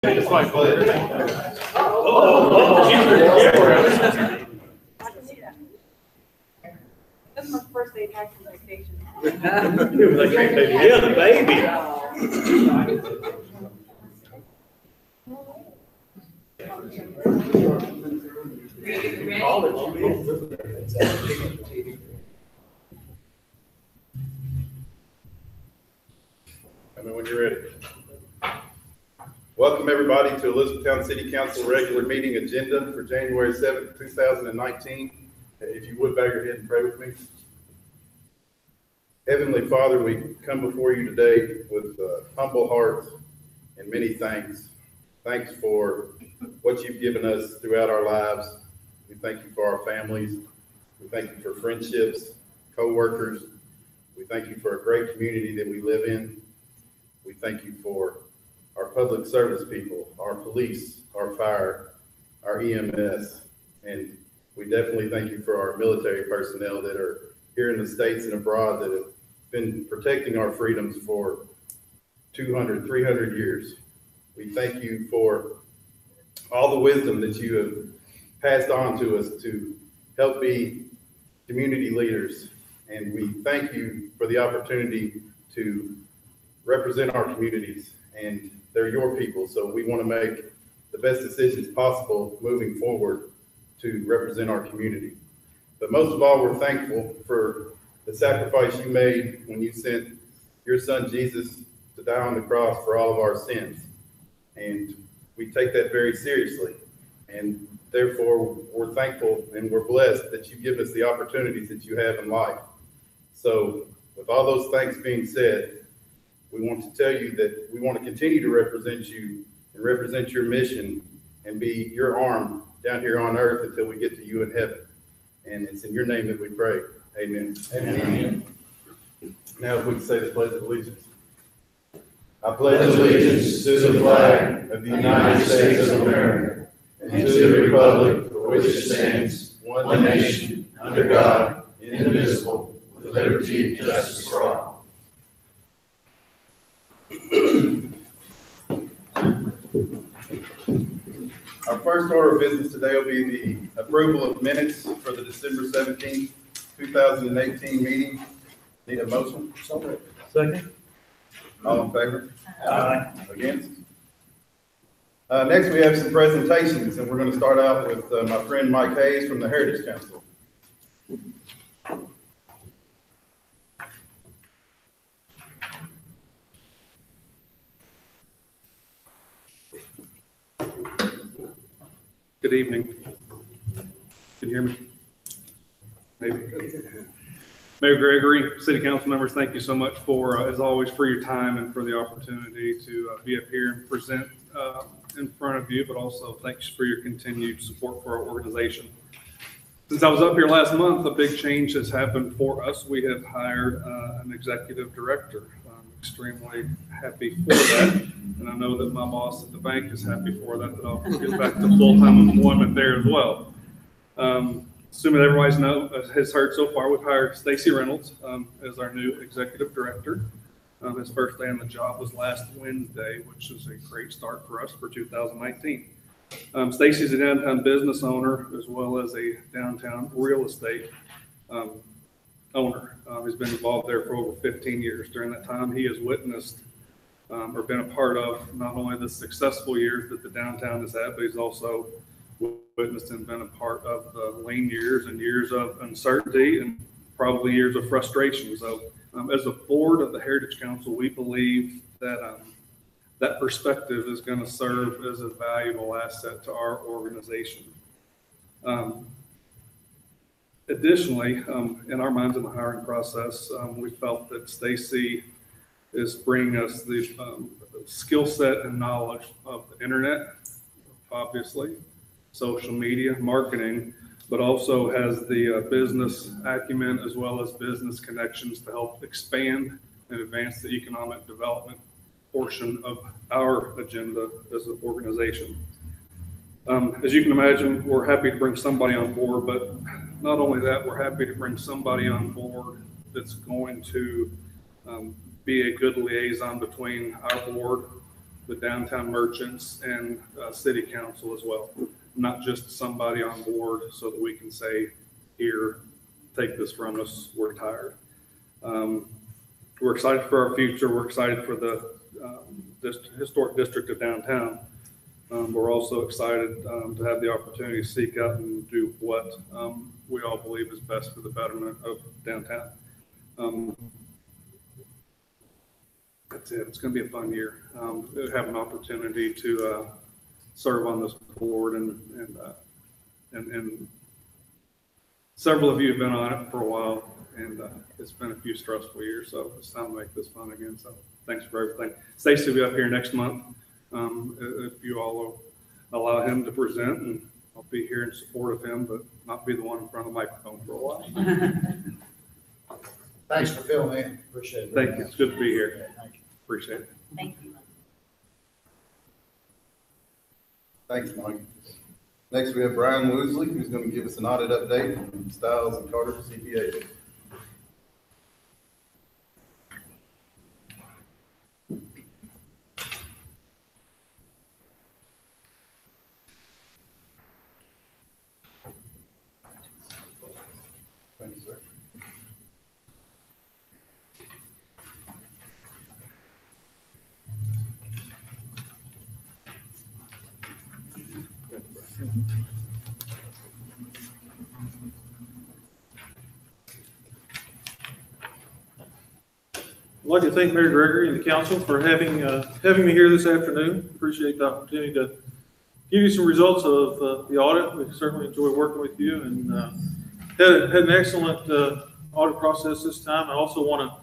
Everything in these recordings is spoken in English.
It's like, I can see that. This is my first day back from vacation. yeah, the baby. When you're ready. Welcome everybody to Elizabethtown City Council regular meeting agenda for January 7th, 2019. If you would bow your head and pray with me. Heavenly Father, we come before you today with humble hearts and many thanks. Thanks for what you've given us throughout our lives. We thank you for our families. We thank you for friendships, co-workers. We thank you for a great community that we live in. We thank you for our public service people, our police, our fire, our EMS, and we definitely thank you for our military personnel that are here in the States and abroad that have been protecting our freedoms for 200, 300 years. We thank you for all the wisdom that you have passed on to us to help be community leaders, and we thank you for the opportunity to represent our communities, and they're your people, so we want to make the best decisions possible moving forward to represent our community. But most of all, we're thankful for the sacrifice you made when you sent your son Jesus to die on the cross for all of our sins, and we take that very seriously, and therefore we're thankful and we're blessed that you give us the opportunities that you have in life. So with all those things being said, we want to tell you that we want to continue to represent you and represent your mission and be your arm down here on earth until we get to you in heaven. And it's in your name that we pray. Amen. Amen. Now if we can say the Pledge of Allegiance. I pledge allegiance to the flag of the United States of America and to the republic for which it stands, one nation, under God, indivisible, with liberty and justice for all. Our first order of business today will be the approval of minutes for the December 17th, 2018 meeting. Need a motion? Second. All in favor? Aye. Against? Next, we have some presentations, and we're going to start out with my friend Mike Hayes from the Heritage Council. Good evening. Can you hear me? Maybe. Mayor Gregory, City Council members, thank you so much for, as always, for your time and for the opportunity to be up here and present in front of you, but also thanks for your continued support for our organization. Since I was up here last month, a big change has happened for us. We have hired an executive director. I'm extremely happy for that. And I know that my boss at the bank is happy for that I'll get back to full-time employment there as well. Assuming everybody's has heard so far, we've hired Stacy Reynolds as our new executive director. His first day on the job was last Wednesday, which is a great start for us for 2019. Stacy's a downtown business owner as well as a downtown real estate owner. He's been involved there for over 15 years. During that time, he has witnessed or been a part of not only the successful years that the downtown has had, but he's also witnessed and been a part of the lean years and years of uncertainty and probably years of frustration. So as a board of the Heritage Council, we believe that that perspective is going to serve as a valuable asset to our organization. Additionally, in our minds in the hiring process, we felt that Stacy is bringing us the skill set and knowledge of the internet, obviously, social media, marketing, but also has the business acumen as well as business connections to help expand and advance the economic development portion of our agenda as an organization. As you can imagine, we're happy to bring somebody on board, but not only that, we're happy to bring somebody on board that's going to be a good liaison between our board, the downtown merchants and city council as well, not just somebody on board so that we can say, here, take this from us, we're tired. We're excited for our future. We're excited for the historic district of downtown. We're also excited to have the opportunity to seek out and do what we all believe is best for the betterment of downtown. That's it. It's going to be a fun year. Have an opportunity to serve on this board, and several of you have been on it for a while, and it's been a few stressful years, so it's time to make this fun again. So thanks for everything. Stacy will be up here next month. If you all will allow him to present, and I'll be here in support of him, but not be the one in front of the microphone for a while. Thanks for filling in. Appreciate it. Thank you. It's good to be here. Yeah, thank you. Appreciate it. Thank you. Thanks, Mike. Next, we have Brian Woosley, who's going to give us an audit update from Stiles and Carter CPA. Thank you, sir. I'd like to thank Mayor Gregory and the council for having me here this afternoon. Appreciate the opportunity to give you some results of the audit. We certainly enjoy working with you, and had an excellent audit process this time. I also want to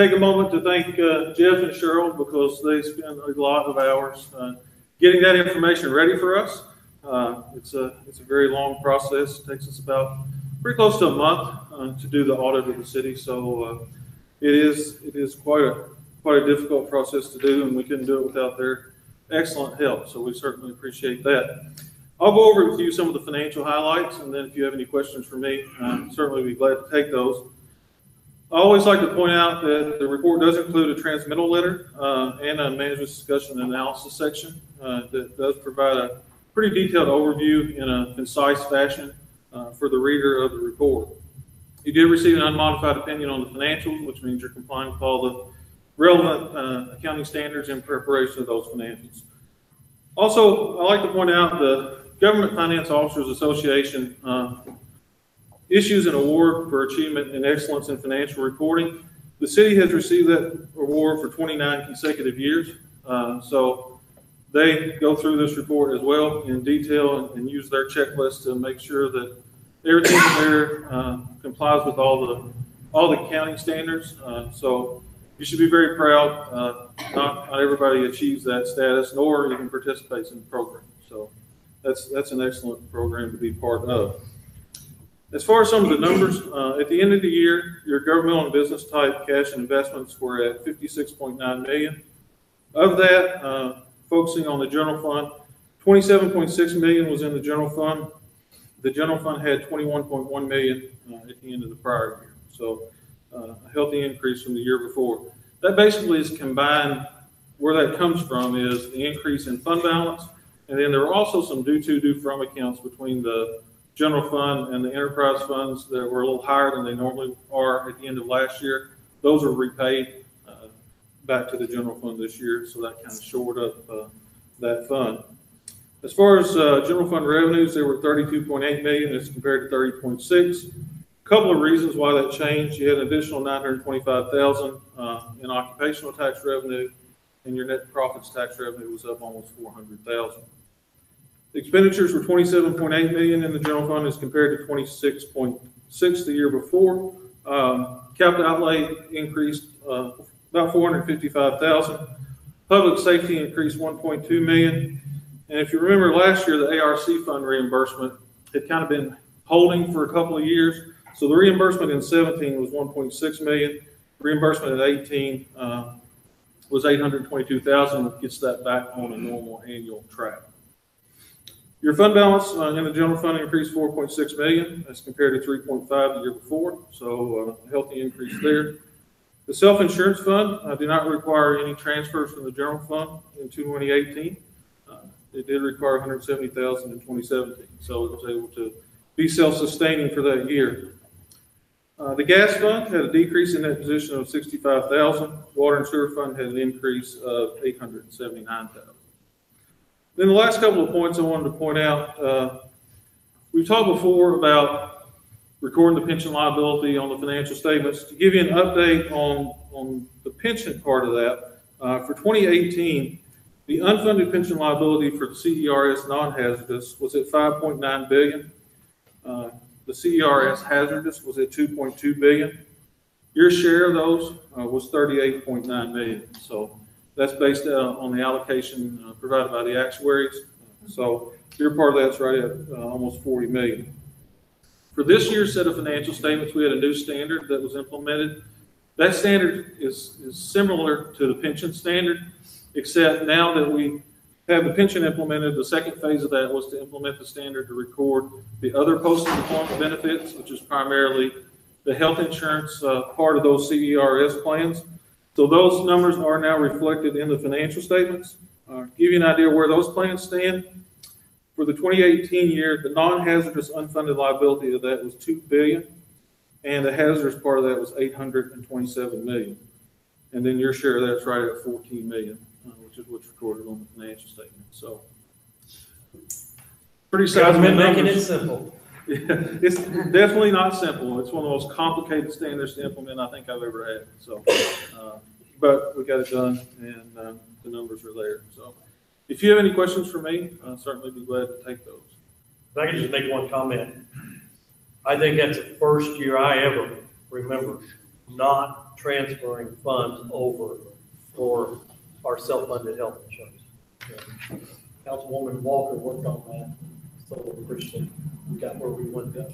take a moment to thank Jeff and Cheryl, because they spend a lot of hours getting that information ready for us. It's a very long process. It takes us about pretty close to a month to do the audit of the city. So it is quite a difficult process to do, and we couldn't do it without their excellent help. So we certainly appreciate that. I'll go over with you some of the financial highlights, and then if you have any questions for me, certainly be glad to take those. I always like to point out that the report does include a transmittal letter and a management discussion and analysis section that does provide a pretty detailed overview in a concise fashion for the reader of the report. You did receive an unmodified opinion on the financials, which means you're complying with all the relevant accounting standards in preparation of those financials. Also, I like to point out the Government Finance Officers Association issues an award for achievement and excellence in financial reporting. The city has received that award for 29 consecutive years. So they go through this report as well in detail and use their checklist to make sure that everything there complies with all the accounting standards. So you should be very proud. Not everybody achieves that status, nor even participates in the program. So that's an excellent program to be part of. As far as some of the numbers, at the end of the year, your governmental and business type cash and investments were at $56.9 million. Of that, focusing on the general fund, $27.6 million was in the general fund. The general fund had $21.1 million at the end of the prior year. So a healthy increase from the year before. That basically is combined. Where that comes from is the increase in fund balance. And then there are also some due from accounts between the general fund and the enterprise funds that were a little higher than they normally are at the end of last year. Those are repaid back to the general fund this year, so that kind of shored up that fund. As far as general fund revenues, they were $32.8 million as compared to $30.6. A couple of reasons why that changed. You had an additional $925,000 in occupational tax revenue, and your net profits tax revenue was up almost $400,000. The expenditures were $27.8 million in the general fund as compared to $26.6 the year before. Capital outlay increased about $455,000. Public safety increased $1.2 million. And if you remember last year, the ARC fund reimbursement had kind of been holding for a couple of years. So the reimbursement in 17 was $1.6 million. Reimbursement in 18 was $822,000, which gets that back on a normal annual track. Your fund balance in the general fund increased $4.6 million as compared to $3.5 the year before. So a healthy increase there. The self-insurance fund did not require any transfers from the general fund in 2018. It did require $170,000 in 2017, so it was able to be self-sustaining for that year. The gas fund had a decrease in that position of $65,000. Water and sewer fund had an increase of $879,000. Then the last couple of points I wanted to point out, we've talked before about recording the pension liability on the financial statements. To give you an update on the pension part of that, for 2018, the unfunded pension liability for the CERS non-hazardous was at $5.9 billion. The CERS hazardous was at $2.2 billion. Your share of those was $38.9 million. So that's based on the allocation provided by the actuaries. So your part of that's right at almost $40 million. For this year's set of financial statements, we had a new standard that was implemented. That standard is similar to the pension standard, except now that we have the pension implemented, the second phase of that was to implement the standard to record the other post-employment benefits, which is primarily the health insurance part of those CERS plans. So those numbers are now reflected in the financial statements. Give you an idea where those plans stand. For the 2018 year, the non-hazardous unfunded liability of that was $2 billion, and the hazardous part of that was $827 million. And then your share of that's right at $14 million. Which is what's recorded on the financial statement. So, pretty sizable numbers. Making it simple. Yeah, it's definitely not simple. It's one of the most complicated standards to implement I think I've ever had. So, but we got it done, and the numbers are there. So, if you have any questions for me, I'll certainly be glad to take those. If I could just make one comment. I think that's the first year I ever remember not transferring funds over for our self-funded health insurance. Councilwoman Walker worked on that, so we appreciate we got where we wanted to go.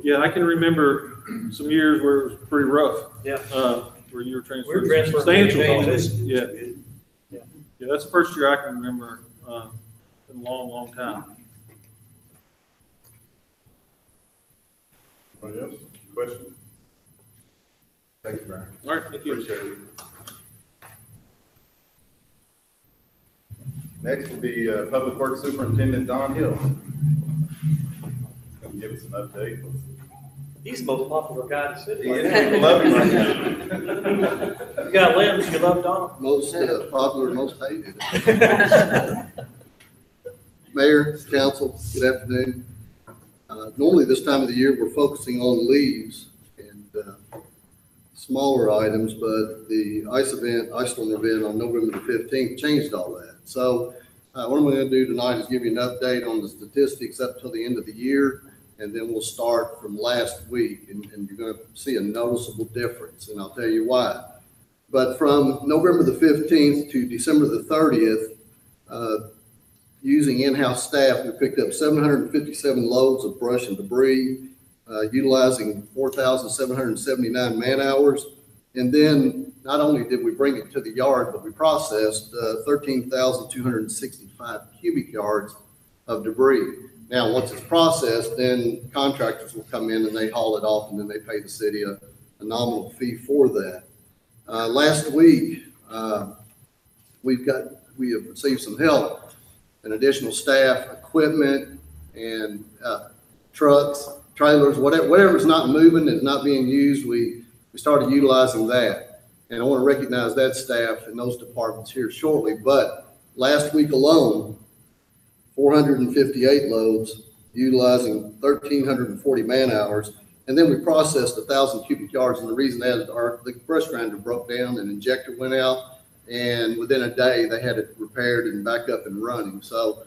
Yeah, I can remember some years where it was pretty rough. Yeah. Where you were transferring substantial dollars. dollars. Yeah. Yeah. Yeah, that's the first year I can remember in a long, long time. Anybody else? Questions? Thank you, Brian. All right, thank you. Appreciate it. Next will be Public Works Superintendent Don Hill. Come give us an update. He's the most popular guy in the city. I love him right now. You got limbs, you love Don. Most popular, most hated. Mayor, council, good afternoon. Normally this time of the year, we're focusing on leaves and smaller items, but the ice storm event on November the 15th changed all that. So what I'm going to do tonight is give you an update on the statistics up till the end of the year, and then we'll start from last week, and you're going to see a noticeable difference, and I'll tell you why. But from November the 15th to December the 30th, using in-house staff, we picked up 757 loads of brush and debris, utilizing 4,779 man hours. And then not only did we bring it to the yard, but we processed 13,265 cubic yards of debris. Now, once it's processed, then contractors will come in and they haul it off, and then they pay the city a nominal fee for that. Last week, we have received some help, and additional staff, equipment, and trucks, trailers, whatever's not moving and not being used, we started utilizing that. And I want to recognize that staff and those departments here shortly. But last week alone, 458 loads, utilizing 1,340 man hours. And then we processed 1,000 cubic yards. And the reason that is the brush grinder broke down and injector went out. And within a day, they had it repaired and back up and running. So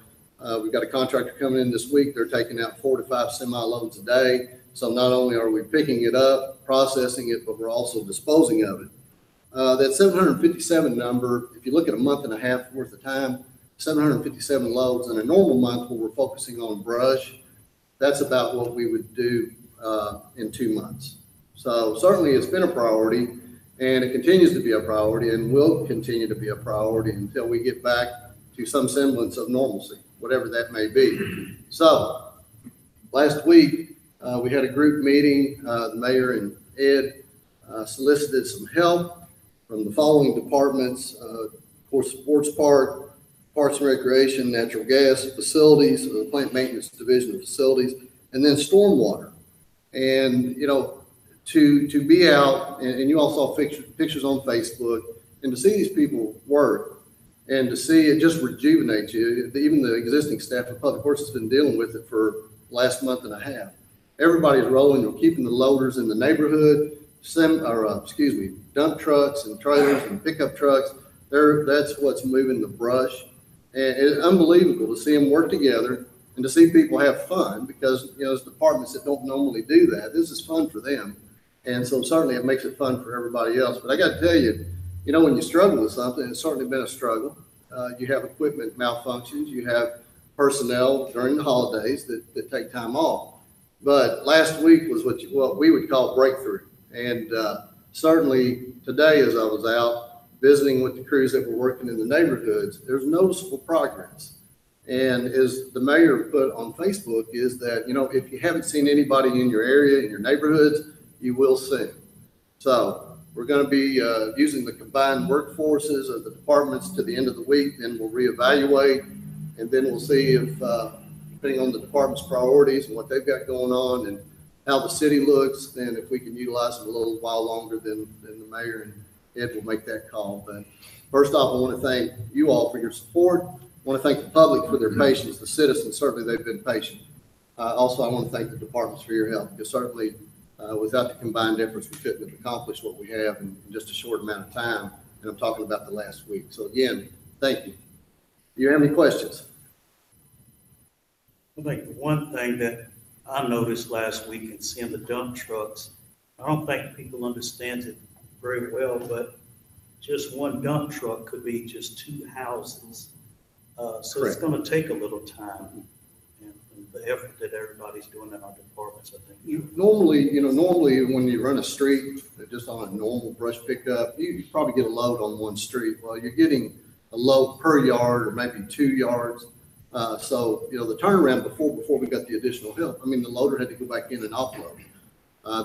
we've got a contractor coming in this week. They're taking out 4 to 5 semi-loads a day. So not only are we picking it up, processing it, but we're also disposing of it. That 757 number, if you look at a month and a half worth of time, 757 loads in a normal month where we're focusing on brush, that's about what we would do in 2 months. So certainly it's been a priority, and it continues to be a priority and will continue to be a priority until we get back to some semblance of normalcy, whatever that may be. So last week, we had a group meeting, the mayor and Ed, solicited some help from the following departments, of course, Sports Park, Parks and Recreation, Natural Gas, Facilities, the Plant Maintenance Division of Facilities, and then Stormwater. And, you know, to be out, and you all saw pictures on Facebook, and to see these people work, and to see it just rejuvenates you. Even the existing staff of Public Works has been dealing with it for the last month and a half. Everybody's rolling, you know, keeping the loaders in the neighborhood, dump trucks and trailers and pickup trucks. That's what's moving the brush. And it's unbelievable to see them work together and to see people have fun, because, you know, there's departments that don't normally do that. This is fun for them. And so certainly it makes it fun for everybody else. But I got to tell you, you know, when you struggle with something, it's certainly been a struggle. You have equipment malfunctions, you have personnel during the holidays that take time off. But last week was what we would call breakthrough. And certainly today, as I was out visiting with the crews that were working in the neighborhoods, there's noticeable progress. And as the mayor put on Facebook is that, you know, if you haven't seen anybody in your area, in your neighborhoods, you will soon. So we're going to be using the combined workforces of the departments to the end of the week. Then we'll reevaluate, and then we'll see if, depending on the department's priorities and what they've got going on and how the city looks, then if we can utilize them a little while longer, than the mayor and Ed will make that call. But first off, I want to thank you all for your support. I want to thank the public for their patience. The citizens, certainly they've been patient. Also, I want to thank the departments for your help, because certainly without the combined efforts, we couldn't have accomplished what we have in just a short amount of time. And I'm talking about the last week. So again, thank you. Do you have any questions? I think the one thing that I noticed last week in seeing the dump trucks, I don't think people understand it very well, but just one dump truck could be just 2 houses. So It's going to take a little time, and the effort that everybody's doing in our departments, I think. Normally when you run a street, just on a normal brush pickup, you probably get a load on one street. Well, you're getting a load per yard or maybe 2 yards. So, you know, the turnaround before we got the additional help, I mean, the loader had to go back in and offload.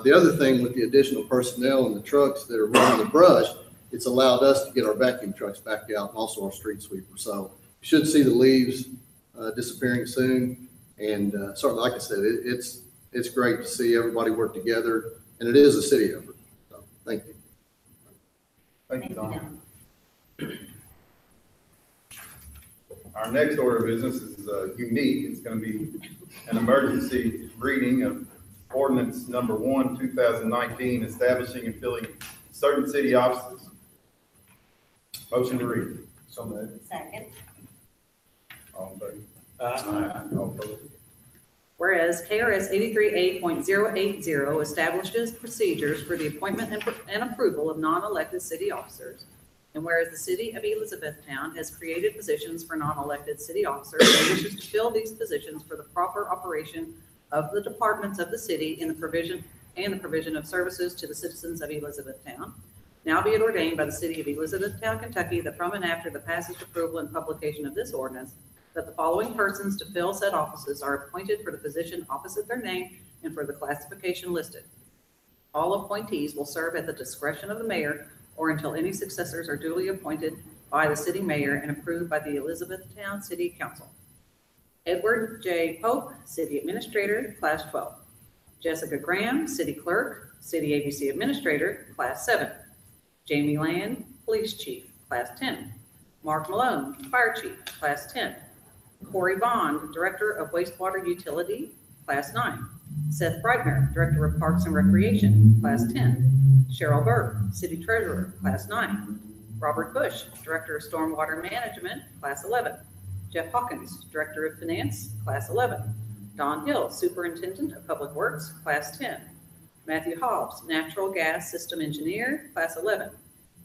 The other thing with the additional personnel and the trucks that are running the brush, it's allowed us to get our vacuum trucks back out and also our street sweeper. So you should see the leaves disappearing soon. And certainly, like I said, it's great to see everybody work together, and it is a city effort. So thank you. Thank you, Don. Our next order of business is unique. It's going to be an emergency reading of Ordinance number 1, 2019, establishing and filling certain city offices. Motion to read. So moved. Second. All in favor? All opposed? Whereas KRS 83A.080 establishes procedures for the appointment and approval of non-elected city officers. And whereas the city of Elizabethtown has created positions for non-elected city officers and wishes to fill these positions for the proper operation of the departments of the city in the provision of services to the citizens of Elizabethtown. Now be it ordained by the city of Elizabethtown, Kentucky, that from and after the passage, approval, and publication of this ordinance, that the following persons to fill said offices are appointed for the position opposite their name and for the classification listed. All appointees will serve at the discretion of the mayor or until any successors are duly appointed by the city mayor and approved by the Elizabethtown City Council. Edward J. Pope, City Administrator, Class 12. Jessica Graham, City Clerk, City ABC Administrator, Class 7. Jamie Land, Police Chief, Class 10. Mark Malone, Fire Chief, Class 10. Corey Bond, Director of Wastewater Utility, Class 9. Seth Breitner, Director of Parks and Recreation, Class 10. Cheryl Burke, City Treasurer, Class 9. Robert Bush, Director of Stormwater Management, Class 11. Jeff Hawkins, Director of Finance, Class 11. Don Hill, Superintendent of Public Works, Class 10. Matthew Hobbs, Natural Gas System Engineer, Class 11.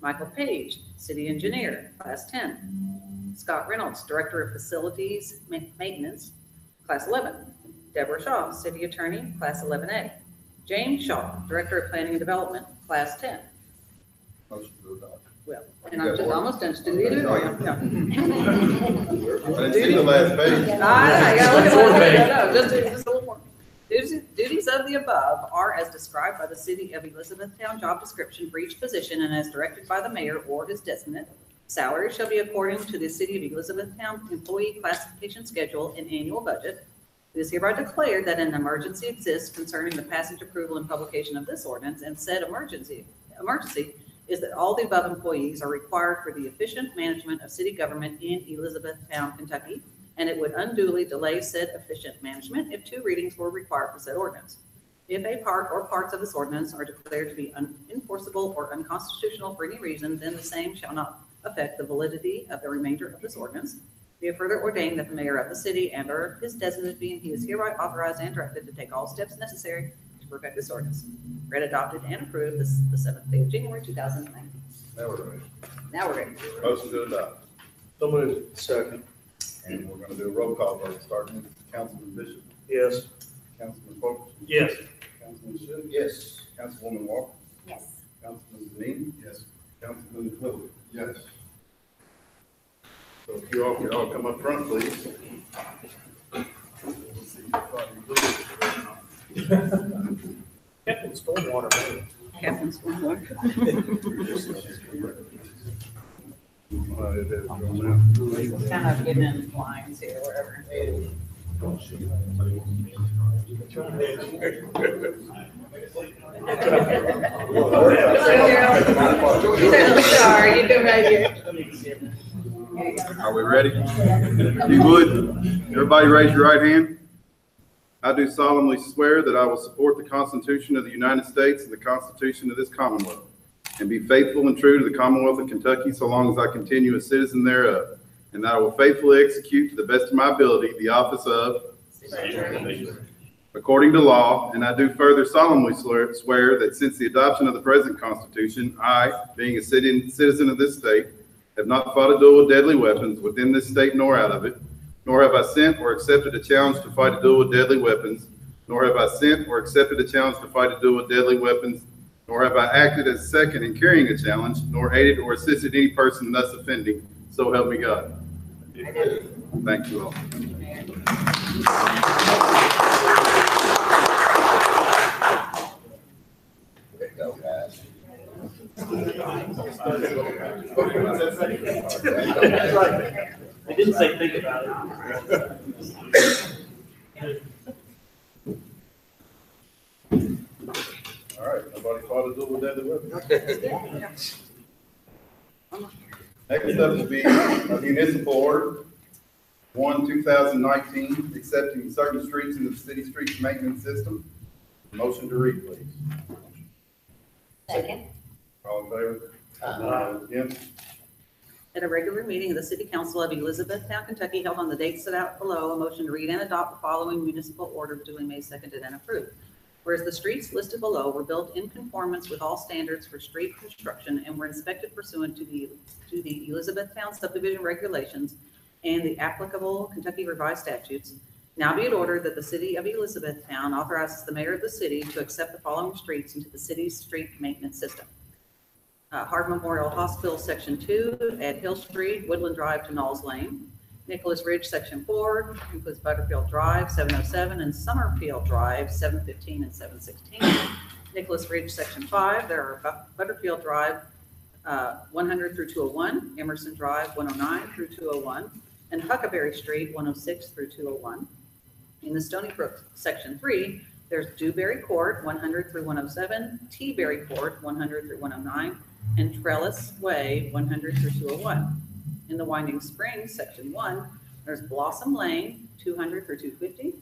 Michael Page, City Engineer, Class 10. Scott Reynolds, Director of Facilities Maintenance, Class 11. Deborah Shaw, City Attorney, Class 11A. James Shaw, Director of Planning and Development, Class 10. Motion to adopt. Well, and I'm just almost done. Do the editorial. No. I didn't see the last page. I gotta look at just a little more. Duties of the above are as described by the City of Elizabethtown job description for each position and as directed by the mayor or his designate. Salary shall be according to the City of Elizabethtown employee classification schedule and annual budget. It is hereby declared that an emergency exists concerning the passage, approval, and publication of this ordinance, and said emergency is that all the above employees are required for the efficient management of city government in Elizabethtown, Kentucky, and it would unduly delay said efficient management if 2 readings were required for said ordinance. If a part or parts of this ordinance are declared to be unenforceable or unconstitutional for any reason, then the same shall not affect the validity of the remainder of this ordinance. Be it further ordained that the mayor of the city and or his designate being he is hereby authorized and directed to take all steps necessary to perfect this ordinance. Read, adopted, and approved this the 7th day of January 2019. Now we're ready. Now we're ready. Motion to adopt. So moved. Second. And we're gonna do a roll call vote, starting with Councilman Bishop, Yes. Councilman Fulton, Yes. Councilman Shu. Yes. Councilwoman Walker, Yes. Councilman Deneen. Yes. Councilman Miller. Yes. So if you all could all come up front, please. Captain Stormwater, man. Captain Stormwater. Kind of getting in lines here, wherever. Sorry, you do right here. Are we ready? If you would, everybody raise your right hand. I do solemnly swear that I will support the Constitution of the United States and the Constitution of this Commonwealth, and be faithful and true to the Commonwealth of Kentucky so long as I continue a citizen thereof, and that I will faithfully execute to the best of my ability the office of according to law, and I do further solemnly swear that since the adoption of the present Constitution, I, being a citizen of this state, have not fought a duel with deadly weapons within this state nor out of it, nor have I sent or accepted a challenge to fight a duel with deadly weapons, nor have I sent or accepted a challenge to fight a duel with deadly weapons, nor have I acted as second in carrying a challenge, nor aided or assisted any person thus offending. So help me God. Thank you all. There you go, guys. I didn't say think about it. All right, nobody fought a duel with deadly weapons. Next up will be a municipal order, 1/2019, accepting certain streets into the city streets maintenance system. Motion to read, please. Second. All in favor? Against? At a regular meeting of the City Council of Elizabethtown, Kentucky, held on the date set out below, a motion to read and adopt the following municipal order duly made, seconded, and approved. Whereas the streets listed below were built in conformance with all standards for street construction and were inspected pursuant to the Elizabethtown subdivision regulations and the applicable Kentucky revised statutes, now be it ordered that the City of Elizabethtown authorizes the mayor of the city to accept the following streets into the city's street maintenance system. Hart Memorial Hospital, Section 2, at Hill Street, Woodland Drive to Knowles Lane. Nicholas Ridge, Section 4, includes Butterfield Drive, 707, and Summerfield Drive, 715 and 716. Nicholas Ridge, Section 5, there are Butterfield Drive, 100 through 201, Emerson Drive, 109 through 201, and Huckleberry Street, 106 through 201. In the Stony Brook, Section 3, there's Dewberry Court, 100 through 107, Teaberry Court, 100 through 109, and Trellis Way, 100 through 201. In the Winding Springs, Section 1, there's Blossom Lane, 200 through 250,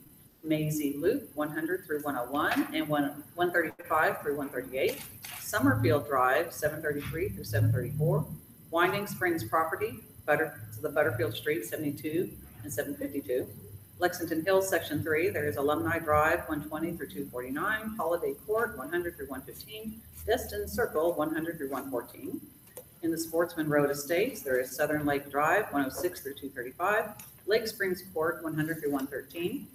Maisie Loop, 100 through 101, and 135 through 138, Summerfield Drive, 733 through 734, Winding Springs Property, the Butterfield Street, 72 and 752, Lexington Hills, Section 3, there is Alumni Drive, 120 through 249, Holiday Court, 100 through 115, Destin Circle, 100 through 114. In the Sportsman Road Estates, there is Southern Lake Drive, 106 through 235, Lake Springs Court, 100 through 113.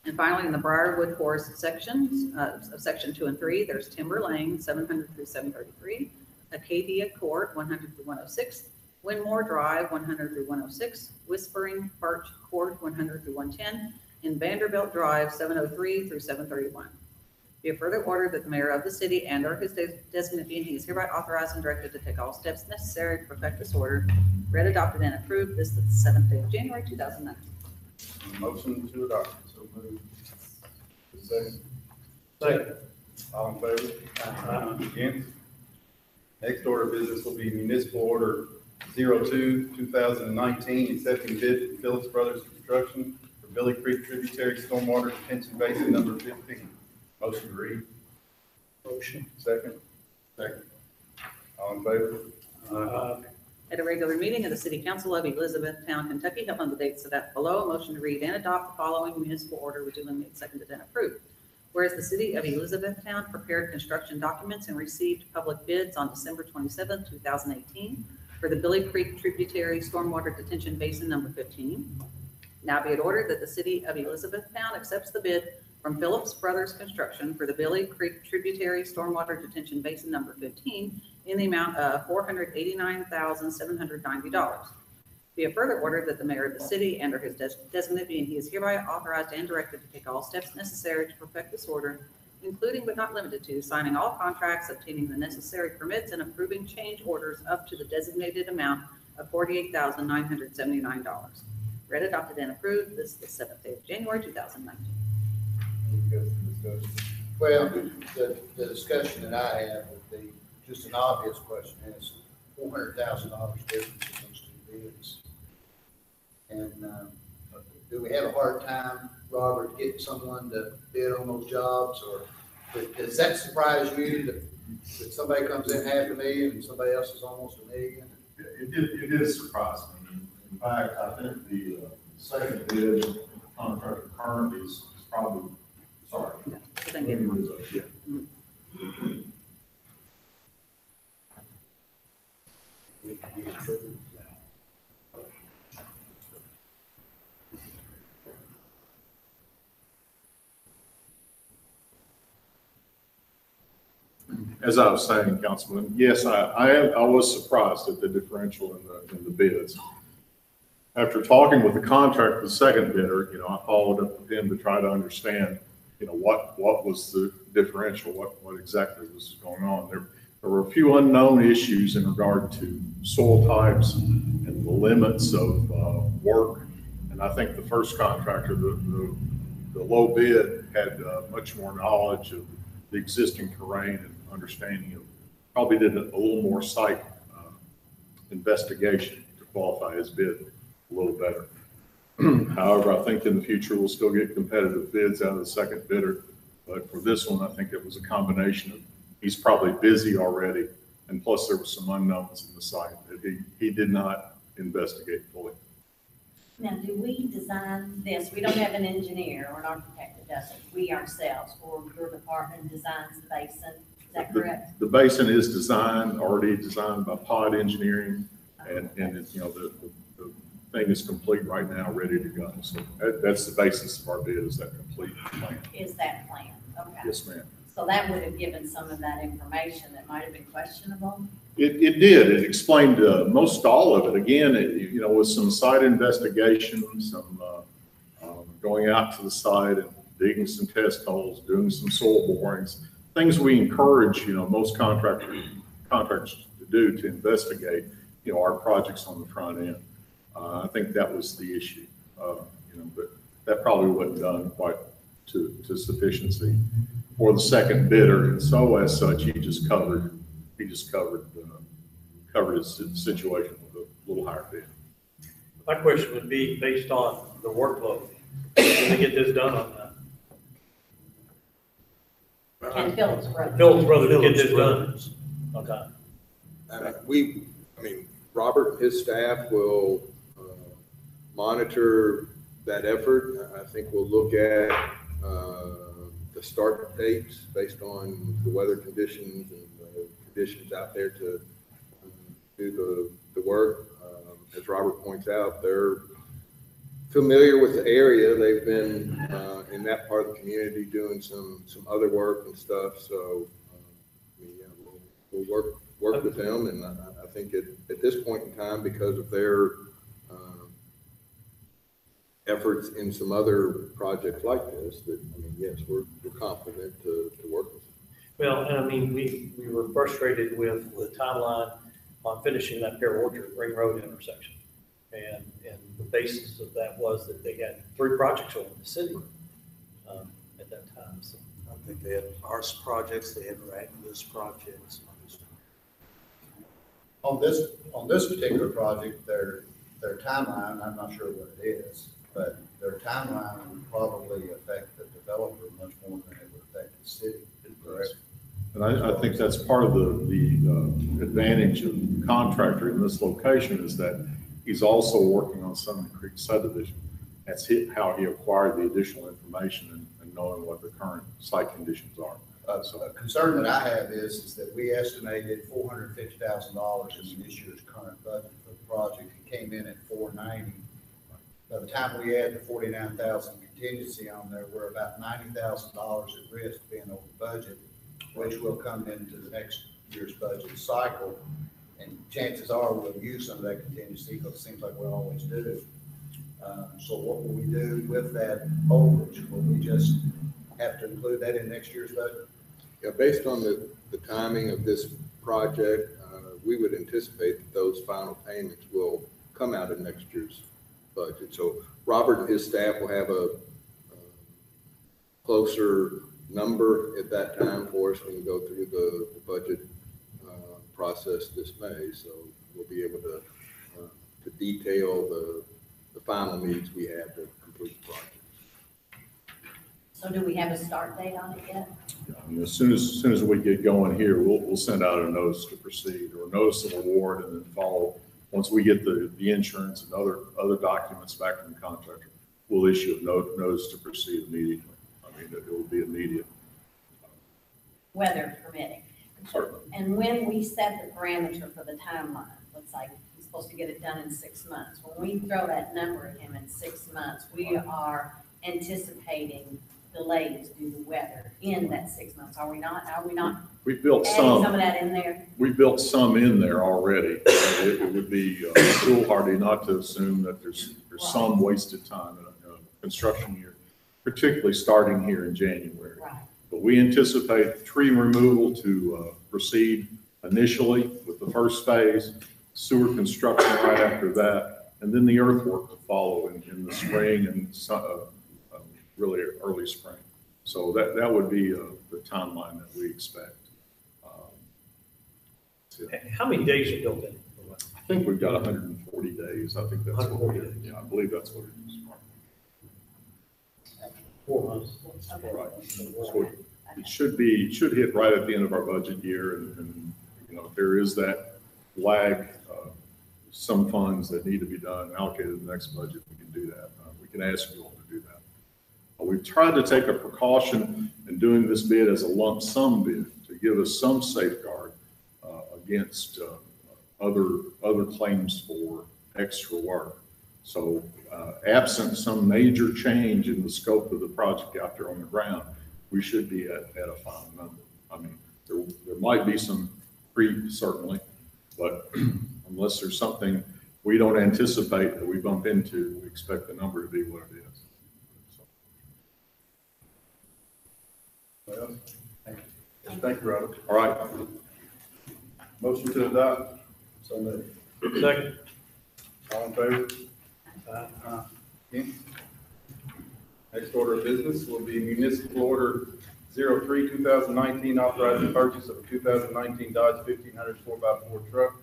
And finally, in the Briarwood Forest sections of Section 2 and 3, there's Timber Lane, 700 through 733, Acadia Court, 100 through 106, Winmore Drive, 100 through 106, Whispering Birch Court, 100 through 110, in Vanderbilt Drive, 703 through 731. Be it further ordered that the mayor of the city and or his designate being he is hereby authorized and directed to take all steps necessary to perfect this order. Read, adopted, and approved this the 7th day of January, 2019. Motion to adopt. So moved. Second. Second. All in favor? Against? Next order of business will be municipal order 02-2019, accepting bid from Phillips Brothers Construction for Billy Creek Tributary Stormwater Detention Basin number 15. Motion to read. Motion. Second. Second. All in favor? At a regular meeting of the City Council of Elizabethtown, Kentucky, held on the date set out below, a motion to read and adopt the following municipal order was duly made, seconded, and approved. Whereas the City of Elizabethtown prepared construction documents and received public bids on December 27, 2018 for the Billy Creek Tributary Stormwater Detention Basin number 15. Now be it ordered that the City of Elizabethtown accepts the bid from Phillips Brothers Construction for the Billy Creek Tributary Stormwater Detention Basin number 15 in the amount of $489,790. Be it further ordered that the mayor of the city and or his designate being he is hereby authorized and directed to take all steps necessary to perfect this order, including but not limited to signing all contracts, obtaining the necessary permits, and approving change orders up to the designated amount of $48,979. Read, adopted, and approved this the 7th day of January, 2019. Well, the discussion that I had would be just an obvious question, is $400,000 difference in those two bids. And do we have a hard time, Robert, getting someone to bid on those jobs, or does that surprise you that somebody comes in $500,000 and somebody else is almost $1 million? It did surprise me. In fact, I think the second bid contractor currently is probably, sorry. Thank you. Yeah. As I was saying, Councilman, yes, I was surprised at the differential in the bids. After talking with the contractor, the second bidder, I followed up with him to try to understand, what was the differential, what exactly was going on. There were a few unknown issues in regard to soil types and the limits of work. And I think the first contractor, the low bid, had much more knowledge of the existing terrain and understanding of, probably did a little more site investigation to qualify his bid a little better. However, I think in the future we'll still get competitive bids out of the second bidder. But for this one, I think it was a combination of, he's probably busy already, and plus there were some unknowns in the site that he did not investigate fully. Now, do we design this? We don't have an engineer or an architect that does it. We ourselves, or your department designs the basin. Is that correct? The basin is already designed by Pod Engineering, and it's, the thing is complete right now, ready to go. So that's the basis of our bid, is that complete plan. Is that plan? Okay. Yes, ma'am. So that would have given some of that information that might have been questionable? It did. It explained most all of it. Again, with some site investigation, some going out to the site and digging some test holes, doing some soil borings, things we encourage, most contractors to do to investigate, our projects on the front end. I think that was the issue, but that probably wasn't done quite to sufficiency for the second bidder. And so as such, he just covered his situation with a little higher bid. My question would be based on the workload. Can they get this done on that? And Phillips Brothers. Phillips Brothers get this done. Okay. Robert and his staff will monitor that effort. I think we'll look at the start dates based on the weather conditions and the conditions out there to do the work. As Robert points out, they're familiar with the area. They've been in that part of the community doing some other work and stuff. So we'll work with them, and I think at this point in time, because of their efforts in some other projects like this, that, I mean, yes, we're confident to work with. Well, and I mean, we were frustrated with the timeline on finishing that Pear Orchard Ring Road intersection. And the basis of that was that they had 3 projects over the city at that time. So I think they had arse projects, they had miraculous projects. On this particular project, their timeline, I'm not sure what it is, but their timeline would probably affect the developer much more than it would affect the city, correct? And I think that's part of the advantage of the contractor in this location is that he's also working on Sunny Creek subdivision. That's how he acquired the additional information and knowing what the current site conditions are. A concern that I have is that we estimated $450,000 in this year's current budget for the project. It came in at $490,000. By the time we add the $49,000 contingency on there, we're about $90,000 at risk of being over budget, which will come into the next year's budget cycle. And chances are we'll use some of that contingency because it seems like we always do. So what will we do with that overage? Will we just have to include that in next year's budget? Yeah, based on the timing of this project, we would anticipate that those final payments will come out of next year's budget. So Robert and his staff will have a closer number at that time for us when we go through the budget process this May. So we'll be able to detail the final needs we have to complete the project. So do we have a start date on it yet? I mean, as soon as we get going here, we'll send out a notice to proceed or a notice of award, and then follow. Once we get the insurance and other documents back from the contractor, we'll issue a notice to proceed immediately. I mean, it will be immediate. Weather permitting. Certainly. And when we set the parameter for the timeline, let's say he's supposed to get it done in 6 months. When we throw that number at him in 6 months, we are anticipating delays due to weather in that 6 months. Are we not? We built adding some of that in there? We built some in there already. It would be foolhardy not to assume that there's some wasted time in a construction year, particularly starting here in January. Right. But we anticipate tree removal to proceed initially with the first phase, sewer construction right after that, and then the earthwork to follow in the spring and really early spring. So that would be the timeline that we expect. how many days are built in? I think we've got 140 days. I think that's what 140 days. Yeah, I believe that's what it is. 4 months. Okay. Right. So it should hit right at the end of our budget year, and you know, if there is that lag, some funds that need to be done allocated in the next budget, we can do that. We can ask you all to do that. We've tried to take a precaution in doing this bid as a lump sum bid to give us some safeguard against other claims for extra work. So absent some major change in the scope of the project out there on the ground, we should be at a final number. I mean, there might be some creep, certainly, but unless there's something we don't anticipate that we bump into, we expect the number to be what it is. Well, thank you, Robert. All right. Motion to adopt. So moved. Second. All in favor? Next order of business will be municipal order 03/2019, authorizing purchase of a 2019 Dodge 1500 4x4 truck.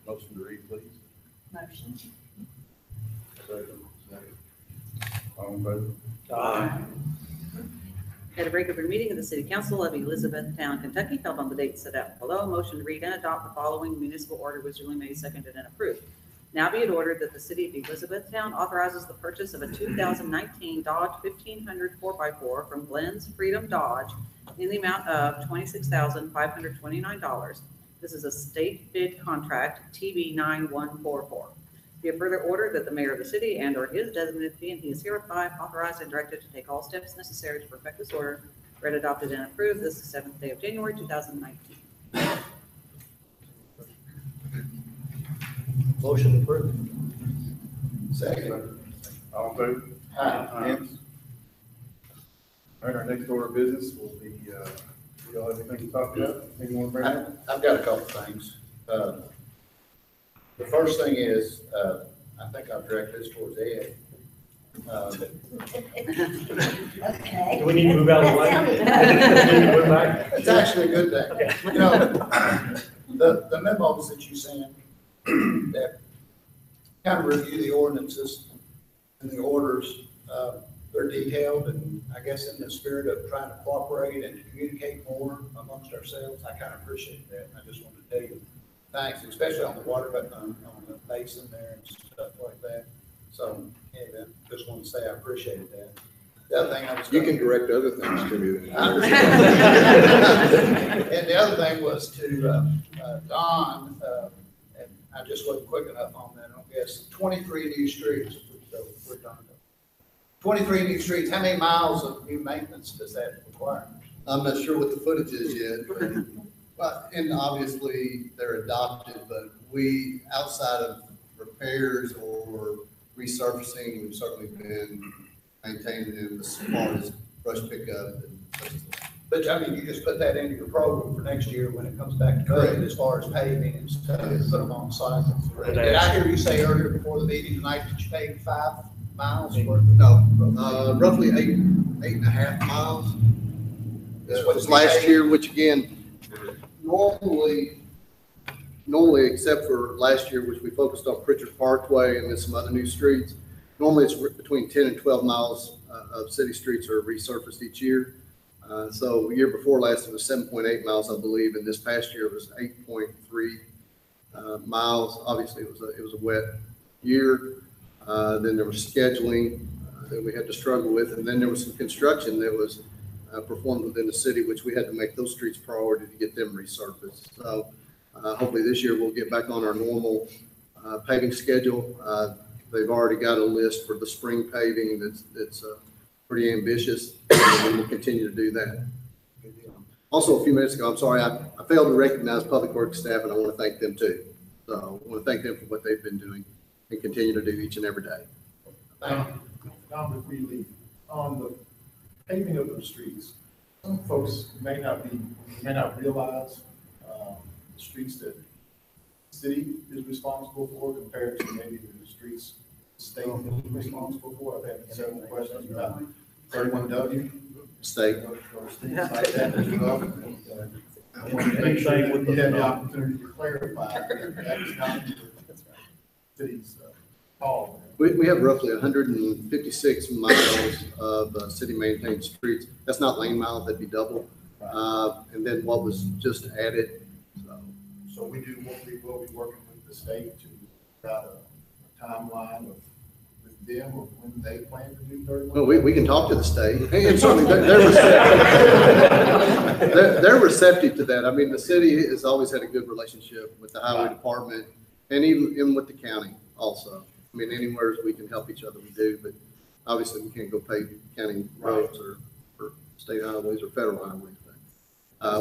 Motion to read, please. Motion. Second. All in favor? Aye. At a regular meeting of the City Council of Elizabethtown, Kentucky, held on the date set out below, a motion to read and adopt the following municipal order was duly made, seconded, and approved. Now be it ordered that the City of Elizabethtown authorizes the purchase of a 2019 Dodge 1500 4x4 from Glenn's Freedom Dodge in the amount of $26,529. This is a state bid contract, TB 9144. Be it further ordered that the mayor of the city and or his designated be and he is hereby authorized and directed to take all steps necessary to perfect this order. Read, adopted, and approved this 7th day of January 2019. Motion approved. Second. All in favor? Hence. All right, our next order of business will be, we all have anything to talk about? Anyone want to bring up? I've got a couple things. The first thing is, I think I'll direct this towards Ed. Okay. Do we need to move out of the way? That We need to move back? It's actually a good thing. You know, the memos that you sent that kind of review the ordinances and the orders, they're detailed, and I guess in the spirit of trying to cooperate and to communicate more amongst ourselves, I kind of appreciate that. I just wanted to tell you thanks, especially on the water, but on the basin there and stuff like that. So, yeah, just wanted to say I appreciated that. The other thing I was. You can direct other things to me. I understand. And the other thing was to Don, and I just wasn't quick enough on that, I guess, 23 new streets. So we're done. 23 new streets, how many miles of new maintenance does that require? I'm not sure what the footage is yet, but, and obviously they're adopted, but we, outside of repairs or resurfacing, we've certainly been maintaining them as far as brush pickup and such as that. But I mean, you just put that into your program for next year when it comes back to code as far as paving and stuff, put them on cycles. Did I hear you say earlier before the meeting tonight that you paved 5 miles worth? No, roughly 8.5 miles. That's what Was last year, which again, normally, except for last year, which we focused on Pritchard Parkway and then some other new streets, normally it's between 10 and 12 miles of city streets are resurfaced each year. So the year before last, it was 7.8 miles, I believe, and this past year it was 8.3 miles. Obviously, it was a wet year. Then there was scheduling that we had to struggle with, and then there was some construction that was performed within the city, which we had to make those streets priority to get them resurfaced. So hopefully this year we'll get back on our normal paving schedule. They've already got a list for the spring paving that's pretty ambitious, and we'll continue to do that. Also, a few minutes ago, I'm sorry, I failed to recognize Public Works staff, and I want to thank them too. So I want to thank them for what they've been doing and continue to do each and every day. Don, before you leave, on the paving of the streets, some folks may not realize the streets that the city is responsible for compared to maybe the streets the state is responsible for. I've had several questions about 31W. State. Or things like that as well. I want to make sure that you have the opportunity to clarify that is not the city's call. We have roughly 156 miles of city maintained streets. That's not lane miles, that'd be double. And then what was just added. So we will be working with the state to got a timeline with them or when they plan to do 31. Well, we can talk to the state, and certainly they're receptive to that. I mean, the city has always had a good relationship with the highway department and even with the county also. I mean, anywhere we can help each other, we do, but obviously we can't go pave county roads or state highways or federal highways.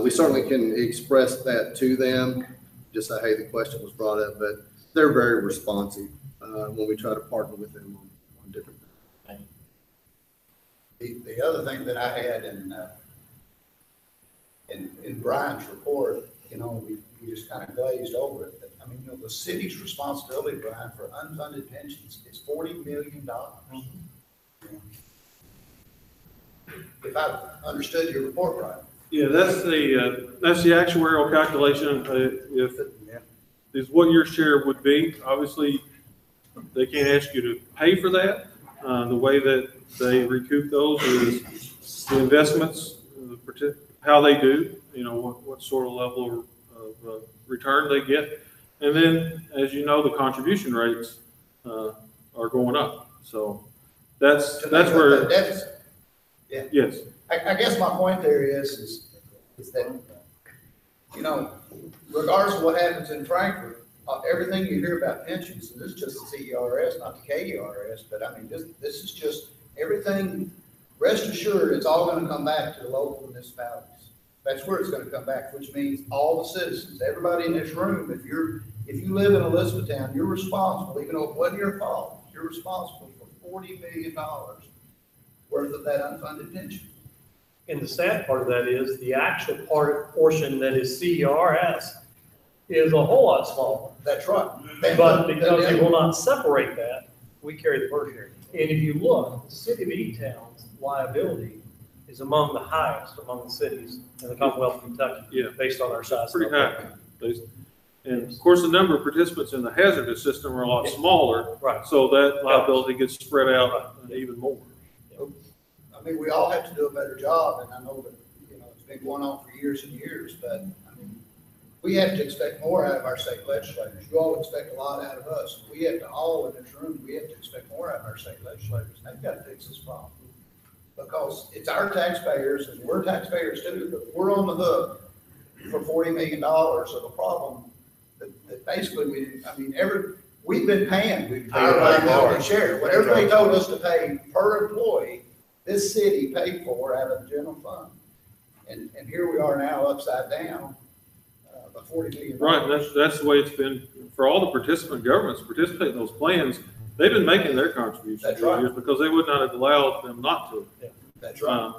We certainly can express that to them, just say, hey, the question was brought up, but they're very responsive when we try to partner with them on different things. The other thing that I had in Brian's report, you know, we just kind of glazed over it. I mean, you know, the city's responsibility, Brian, for unfunded pensions is $40 million. If I understood your report right. Yeah, that's the actuarial calculation. Is what your share would be. Obviously, they can't ask you to pay for that. The way that they recoup those is the investments, how they do, you know, what sort of level of return they get. And then, as you know, the contribution rates are going up. So that's where. Yeah. Yes. I guess my point there is that, you know, regardless of what happens in Frankfurt, everything you hear about pensions, and this is just the CERS, not the KERS, but I mean, this is just everything. Rest assured, it's all going to come back to the local municipalities. That's where it's going to come back, which means all the citizens, everybody in this room. If you live in Elizabethtown, you're responsible, even though it wasn't your fault. You're responsible for $40 million worth of that unfunded pension. And the sad part of that is the actual portion that is CERS is a whole lot smaller. That's right. But because they will not separate that, we carry the burden. And if you look, the city of E-Town's liability is among the highest among the cities in the Commonwealth of Kentucky. Yeah. Based on our size. Pretty high. And of course, the number of participants in the hazardous system are a lot smaller. Right. So that liability gets spread out even more. I mean, we all have to do a better job, and I know that, you know, it's been going on for years and years, but I mean, we have to expect more out of our state legislators. You all expect a lot out of us. We have to all in this room, we have to expect more out of our state legislators. They've got to fix this problem. Because it's our taxpayers, and we're taxpayers too, but we're on the hook for $40 million of a problem that basically we've been paying our liability share. Whatever they told us to pay per employee, this city paid for out of the general fund. And here we are now upside down, about $40 million. Right, that's the way it's been for all the participant governments participate in those plans. They've been making their contributions That's for right. years because they would not have allowed them not to. Yeah. That's right.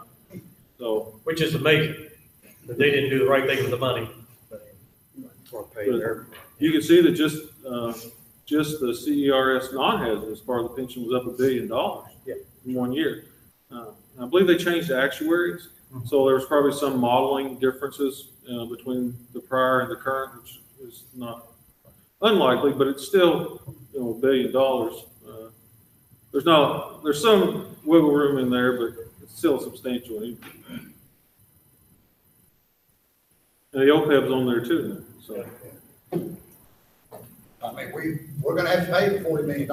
So, Which is amazing, that they didn't do the right thing with the money. you can see that just the CERS non-hazardous part of the pension was up $1 billion in 1 year. I believe they changed the actuaries, so there was probably some modeling differences between the prior and the current, which is not unlikely, but it's still, you know, $1 billion. There's some wiggle room in there, but it's still substantial. And the OPEB's on there too, so. I mean, we're gonna have to pay the $40 million.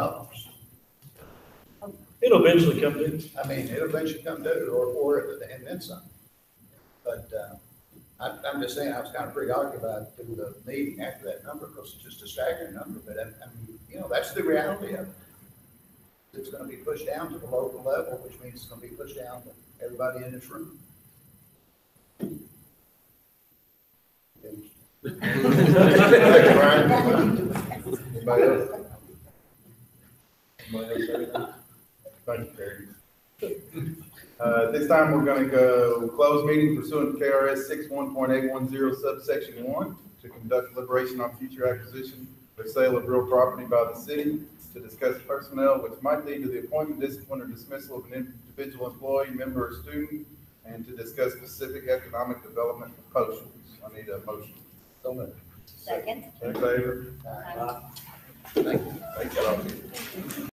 It'll eventually come due. I mean, it'll eventually come due, and then some. But, I'm just saying, I was kind of preoccupied through the meeting after that number, because it's just a staggering number, but I mean, you know, that's the reality of it. It's gonna be pushed down to the local level, which means it's gonna be pushed down to everybody in this room. Anybody else? Thank you, Terry. This time we're going to go close meeting pursuant to KRS 61.810 subsection 1 to conduct deliberation on future acquisition or sale of real property by the city, to discuss personnel which might lead to the appointment, discipline, or dismissal of an individual employee, member, or student, and to discuss specific economic development proposals. I need a motion. Second. In favor? Aye. Thank you.